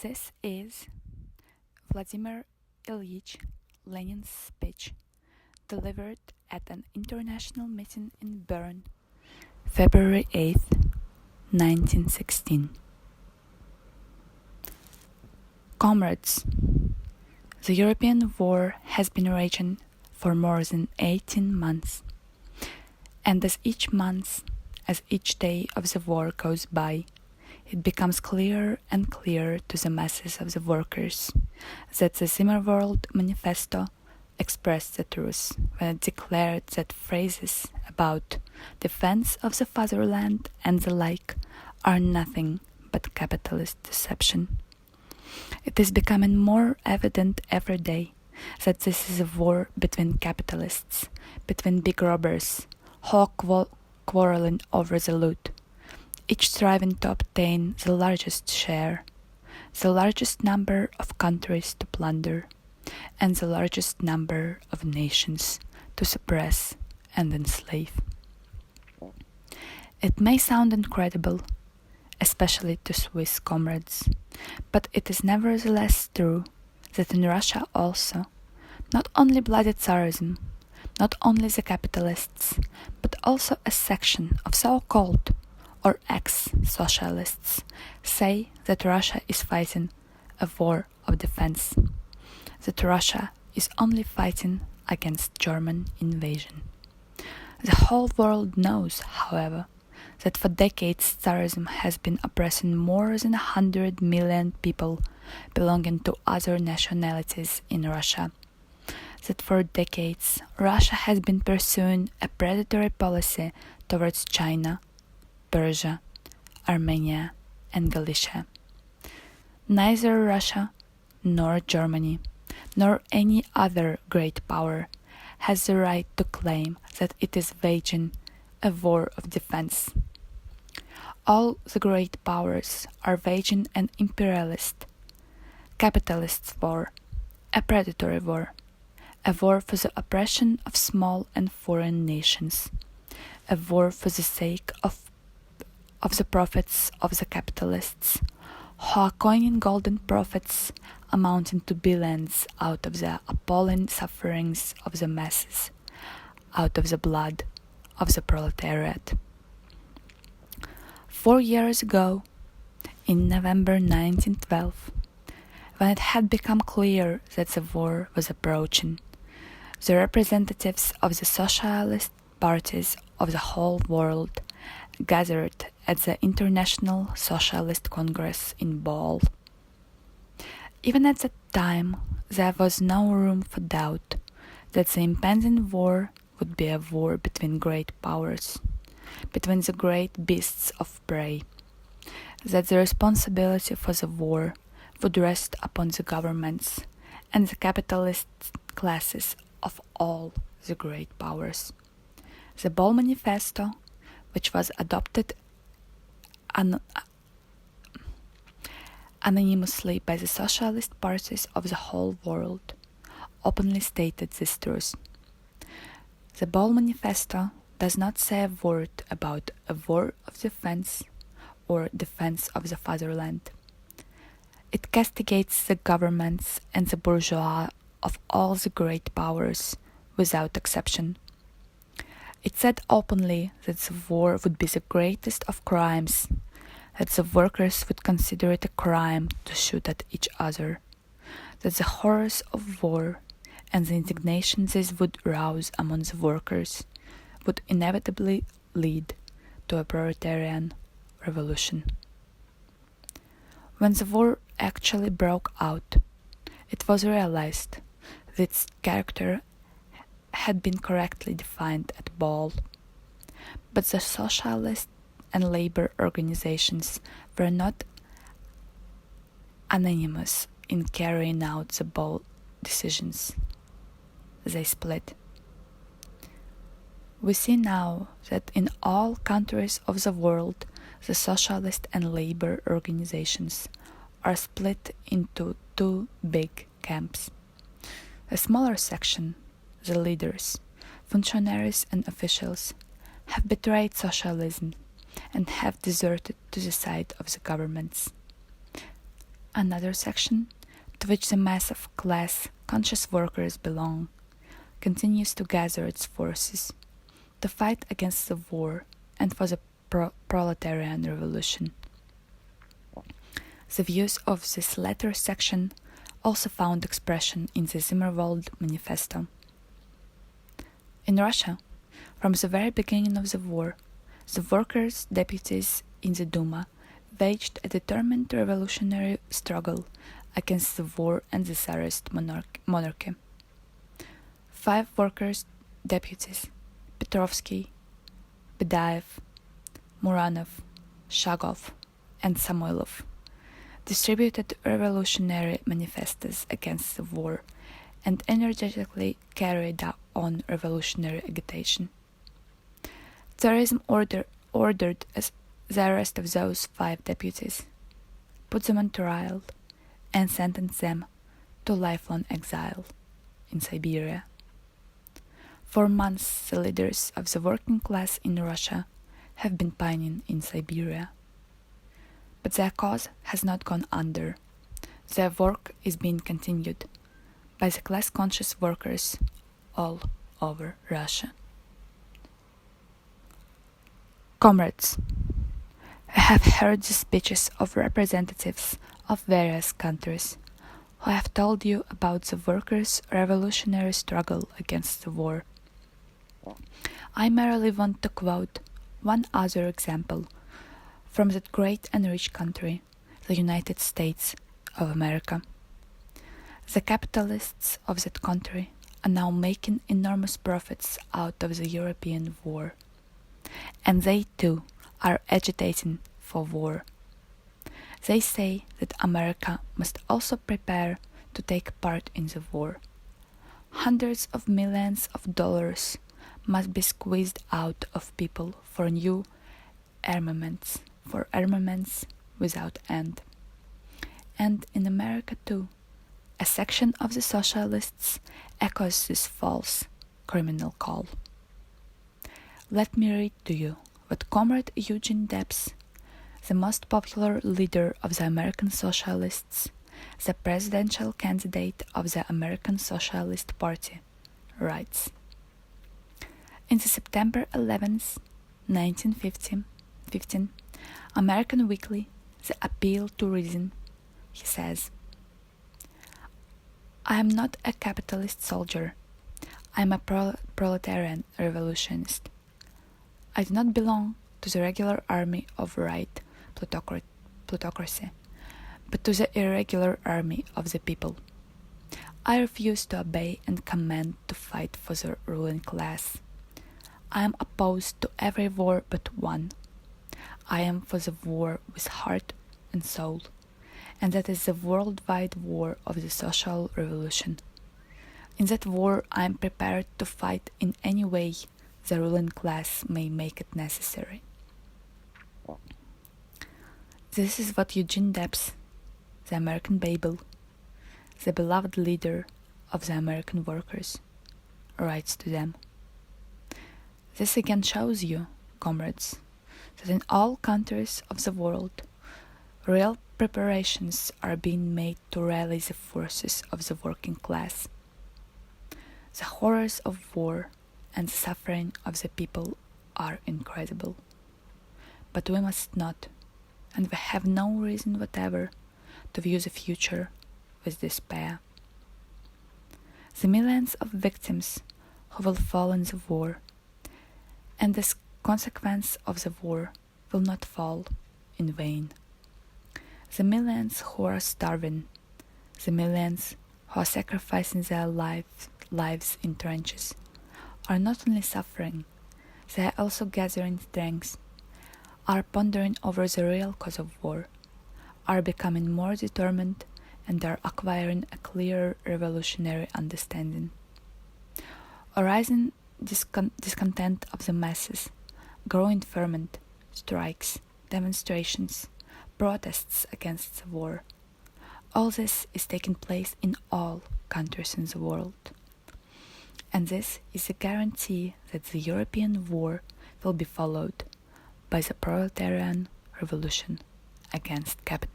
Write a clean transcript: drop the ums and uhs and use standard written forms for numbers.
This is Vladimir Ilyich Lenin's speech delivered at an international meeting in Bern, February 8th, 1916. Comrades, the European war has been raging for more than 18 months, and as each day of the war goes by, it becomes clearer and clearer to the masses of the workers that the Zimmerwald Manifesto expressed the truth when it declared that phrases about defense of the fatherland and the like are nothing but capitalist deception. It is becoming more evident every day that this is a war between capitalists, between big robbers, who are quarreling over the loot, each striving to obtain the largest share, the largest number of countries to plunder, and the largest number of nations to suppress and enslave. It may sound incredible, especially to Swiss comrades, but it is nevertheless true that in Russia also, not only bloody Tsarism, not only the capitalists, but also a section of so-called or ex-socialists say that Russia is fighting a war of defense, that Russia is only fighting against German invasion. The whole world knows, however, that for decades Tsarism has been oppressing more than 100 million people belonging to other nationalities in Russia, that for decades Russia has been pursuing a predatory policy towards China, Persia, Armenia, and Galicia. Neither Russia, nor Germany, nor any other great power has the right to claim that it is waging a war of defense. All the great powers are waging an imperialist, capitalist war, a predatory war, a war for the oppression of small and foreign nations, a war for the sake of the profits of the capitalists, who are coining golden profits amounting to billions out of the appalling sufferings of the masses, out of the blood of the proletariat. 4 years ago, in November 1912, when it had become clear that the war was approaching, the representatives of the socialist parties of the whole world gathered at the International Socialist Congress in Bonn. Even at that time, there was no room for doubt that the impending war would be a war between great powers, between the great beasts of prey, that the responsibility for the war would rest upon the governments and the capitalist classes of all the great powers. The Bonn Manifesto, which was adopted anonymously by the socialist parties of the whole world, openly stated this truth. The Bonn Manifesto does not say a word about a war of defense or defense of the fatherland. It castigates the governments and the bourgeois of all the great powers without exception. It said openly that the war would be the greatest of crimes, that the workers would consider it a crime to shoot at each other, that the horrors of war and the indignation this would rouse among the workers would inevitably lead to a proletarian revolution. When the war actually broke out, it was realized that its character had been correctly defined at Bonn, but the socialist and labor organizations were not anonymous in carrying out the bold decisions. They split. We see now that in all countries of the world, the socialist and labor organizations are split into two big camps. A smaller section, the leaders, functionaries and officials, have betrayed socialism and have deserted to the side of the governments. Another section, to which the mass of class-conscious workers belong, continues to gather its forces to fight against the war and for the proletarian revolution. The views of this latter section also found expression in the Zimmerwald Manifesto. In Russia, from the very beginning of the war, the workers' deputies in the Duma waged a determined revolutionary struggle against the war and the Tsarist monarchy. 5 workers' deputies, Petrovsky, Bedaev, Muranov, Shagov, and Samoilov, distributed revolutionary manifestos against the war and energetically carried on revolutionary agitation. Tsarism ordered the arrest of those 5 deputies, put them on trial, and sentenced them to lifelong exile in Siberia. For months, the leaders of the working class in Russia have been pining in Siberia. But their cause has not gone under. Their work is being continued by the class-conscious workers all over Russia. Comrades, I have heard the speeches of representatives of various countries who have told you about the workers' revolutionary struggle against the war. I merely want to quote one other example from that great and rich country, the United States of America. The capitalists of that country are now making enormous profits out of the European war, and they too are agitating for war. They say that America must also prepare to take part in the war. Hundreds of millions of dollars must be squeezed out of people for new armaments, without end. And in America too, a section of the socialists echoes this false criminal call. Let me read to you what Comrade Eugene Debs, the most popular leader of the American Socialists, the presidential candidate of the American Socialist Party, writes. In the September 11th, 1915, American Weekly, The Appeal to Reason, he says, I am not a capitalist soldier. I am a proletarian revolutionist. I do not belong to the regular army of right plutocracy, but to the irregular army of the people. I refuse to obey and command to fight for the ruling class. I am opposed to every war but one. I am for the war with heart and soul, and that is the worldwide war of the social revolution. In that war I am prepared to fight in any way the ruling class may make it necessary. This is what Eugene Debs, the American Babel, the beloved leader of the American workers, writes to them. This again shows you, comrades, that in all countries of the world, real preparations are being made to rally the forces of the working class. The horrors of war and the suffering of the people are incredible. But we must not, and we have no reason whatever to view the future with despair. The millions of victims who will fall in the war, and the consequence of the war, will not fall in vain. The millions who are starving, the millions who are sacrificing their lives in trenches, are not only suffering, they are also gathering strength, are pondering over the real cause of war, are becoming more determined, and are acquiring a clearer revolutionary understanding. A rising discontent of the masses, growing ferment, strikes, demonstrations, protests against the war. All this is taking place in all countries in the world. And this is a guarantee that the European war will be followed by the proletarian revolution against capitalism.